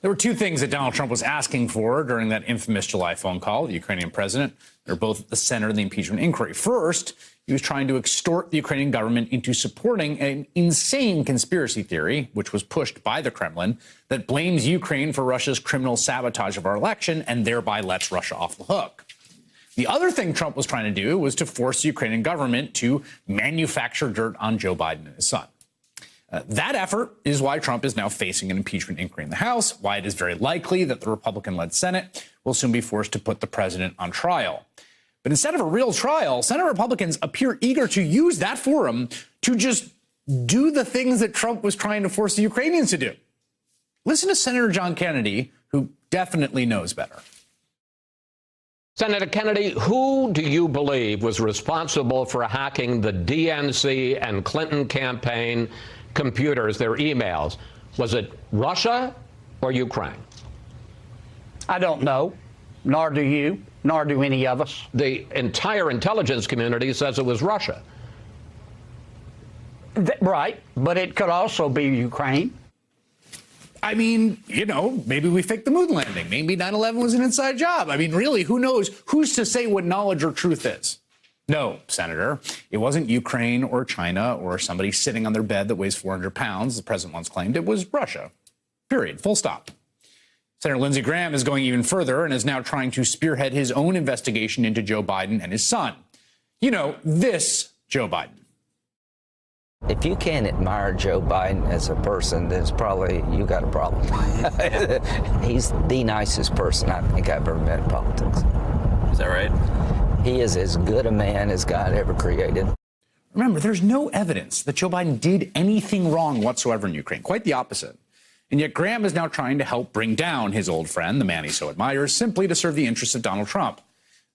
There were two things that Donald Trump was asking for during that infamous July phone call, the Ukrainian president. They're both at the center of the impeachment inquiry. First, he was trying to extort the Ukrainian government into supporting an insane conspiracy theory, which was pushed by the Kremlin, that blames Ukraine for Russia's criminal sabotage of our election and thereby lets Russia off the hook. The other thing Trump was trying to do was to force the Ukrainian government to manufacture dirt on Joe Biden and his son. That effort is why Trump is now facing an impeachment inquiry in the House, why it is very likely that the Republican-led Senate will soon be forced to put the president on trial. But instead of a real trial, Senate Republicans appear eager to use that forum to just do the things that Trump was trying to force the Ukrainians to do. Listen to Senator John Kennedy, who definitely knows better. Senator Kennedy, who do you believe was responsible for hacking the DNC and Clinton campaign computers, their emails? Was it Russia or Ukraine? I don't know, nor do you, nor do any of us. The entire intelligence community says it was Russia. Right, but it could also be Ukraine. I mean, you know, maybe we faked the moon landing. Maybe 9/11 was an inside job. I mean, really, who knows? Who's to say what knowledge or truth is? No, Senator, it wasn't Ukraine or China or somebody sitting on their bed that weighs 400 pounds, the president once claimed. It was Russia. Period. Full stop. Senator Lindsey Graham is going even further and is now trying to spearhead his own investigation into Joe Biden and his son. You know, this Joe Biden. If you can't admire Joe Biden as a person, then it's probably you got a problem. He's the nicest person I think I've ever met in politics. Is that right? He is as good a man as God ever created. Remember, there's no evidence that Joe Biden did anything wrong whatsoever in Ukraine. Quite the opposite. And yet Graham is now trying to help bring down his old friend, the man he so admires, simply to serve the interests of Donald Trump.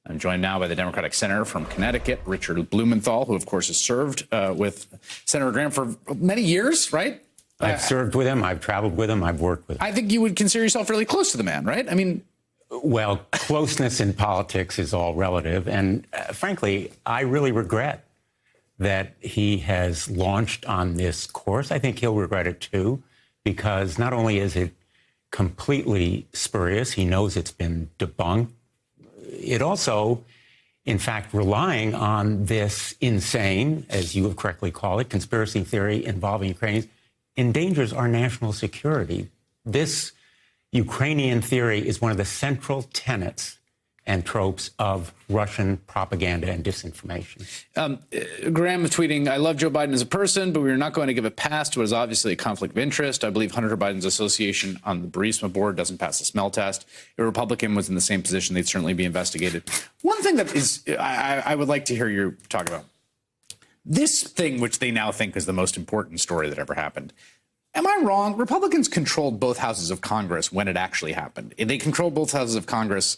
I'm joined now by the Democratic Senator from Connecticut, Richard Blumenthal, who, of course, has served with Senator Graham for many years, right? I've served with him. I've traveled with him. I've worked with him. I think you would consider yourself really close to the man, right? I mean, well, closeness in politics is all relative. And frankly, I really regret that he has launched on this course. I think he'll regret it, too, because not only is it completely spurious, he knows it's been debunked. It also, in fact, relying on this insane, as you have correctly called it, conspiracy theory involving Ukrainians, endangers our national security. This Ukrainian theory is one of the central tenets and tropes of Russian propaganda and disinformation. Graham is tweeting, I love Joe Biden as a person, but we are not going to give a pass to what is obviously a conflict of interest. I believe Hunter Biden's association on the Burisma board doesn't pass the smell test. If a Republican was in the same position, they'd certainly be investigated. One thing that is I would like to hear you talk about, this thing which they now think is the most important story that ever happened. Am I wrong? Republicans controlled both houses of Congress when it actually happened. They controlled both houses of Congress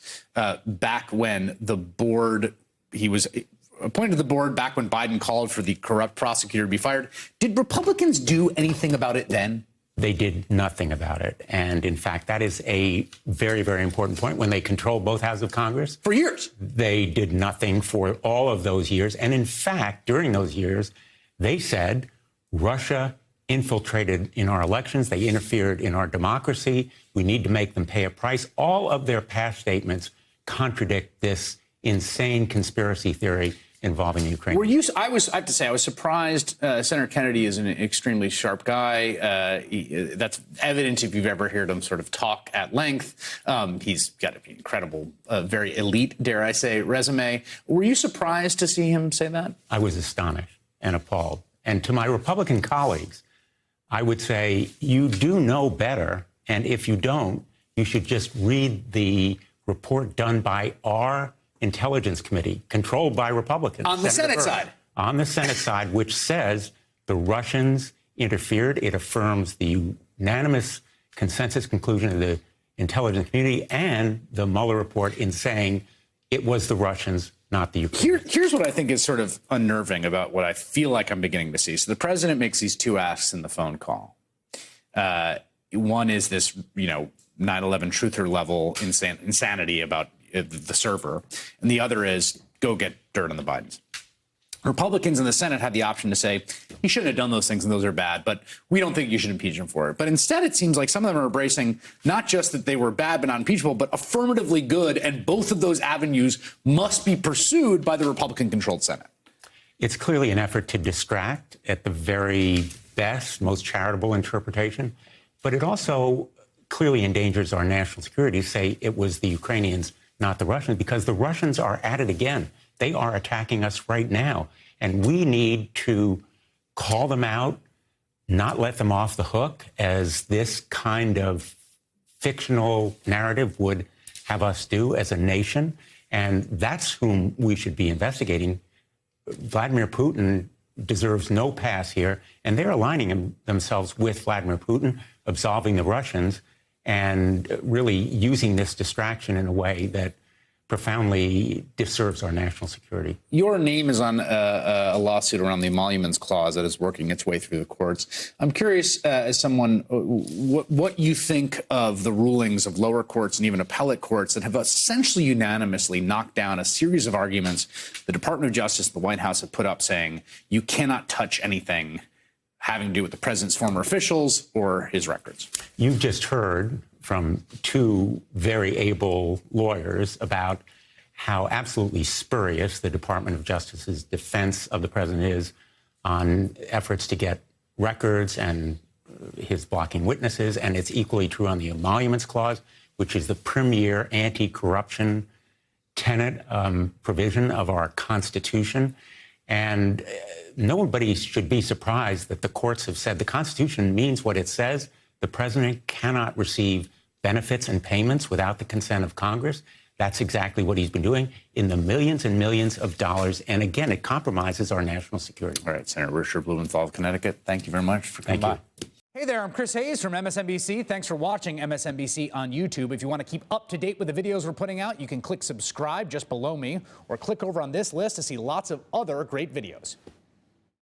back when the board, he was appointed to the board back when Biden called for the corrupt prosecutor to be fired. Did Republicans do anything about it then? They did nothing about it. And in fact, that is a very, very important point. When they controlled both houses of Congress. For years. They did nothing for all of those years. And in fact, during those years, they said Russia infiltrated in our elections. They interfered in our democracy. We need to make them pay a price. All of their past statements contradict this insane conspiracy theory involving Ukraine. Were you? I have to say, I was surprised. Senator Kennedy is an extremely sharp guy. That's evident if you've ever heard him sort of talk at length. He's got an incredible, very elite, dare I say, resume. Were you surprised to see him say that? I was astonished and appalled. And to my Republican colleagues, I would say you do know better. And if you don't, you should just read the report done by our Intelligence Committee, controlled by Republicans. On the Senate side. On the Senate side, which says the Russians interfered. It affirms the unanimous consensus conclusion of the intelligence community and the Mueller report in saying it was the Russians, not the Ukrainians. Here's what I think is sort of unnerving about what I feel like I'm beginning to see. So the president makes these two asks in the phone call. One is this, 9/11 truther level insanity about the server. And the other is go get dirt on the Bidens. Republicans in the Senate had the option to say, he shouldn't have done those things and those are bad, but we don't think you should impeach him for it. But instead, it seems like some of them are embracing not just that they were bad but not impeachable, but affirmatively good. And both of those avenues must be pursued by the Republican-controlled Senate. It's clearly an effort to distract at the very best, most charitable interpretation. But it also clearly endangers our national security to say it was the Ukrainians, not the Russians, because the Russians are at it again. They are attacking us right now, and we need to call them out, not let them off the hook, as this kind of fictional narrative would have us do as a nation. And that's whom we should be investigating. Vladimir Putin deserves no pass here, and they're aligning themselves with Vladimir Putin, absolving the Russians, and really using this distraction in a way that profoundly disserves our national security. Your name is on a lawsuit around the emoluments clause that is working its way through the courts. I'm curious, as someone, what you think of the rulings of lower courts and even appellate courts that have essentially unanimously knocked down a series of arguments the Department of Justice, the White House have put up saying you cannot touch anything having to do with the president's former officials or his records. You've just heard from two very able lawyers about how absolutely spurious the Department of Justice's defense of the president is on efforts to get records and his blocking witnesses. And it's equally true on the emoluments clause, which is the premier anti-corruption tenet provision of our Constitution. And nobody should be surprised that the courts have said the Constitution means what it says. The president cannot receive benefits and payments without the consent of Congress. That's exactly what he's been doing in the millions and millions of dollars. And again, it compromises our national security. All right, Senator Richard Blumenthal of Connecticut, thank you very much for coming by. Hey there, I'm Chris Hayes from MSNBC. Thanks for watching MSNBC on YouTube. If you want to keep up to date with the videos we're putting out, you can click subscribe just below me or click over on this list to see lots of other great videos.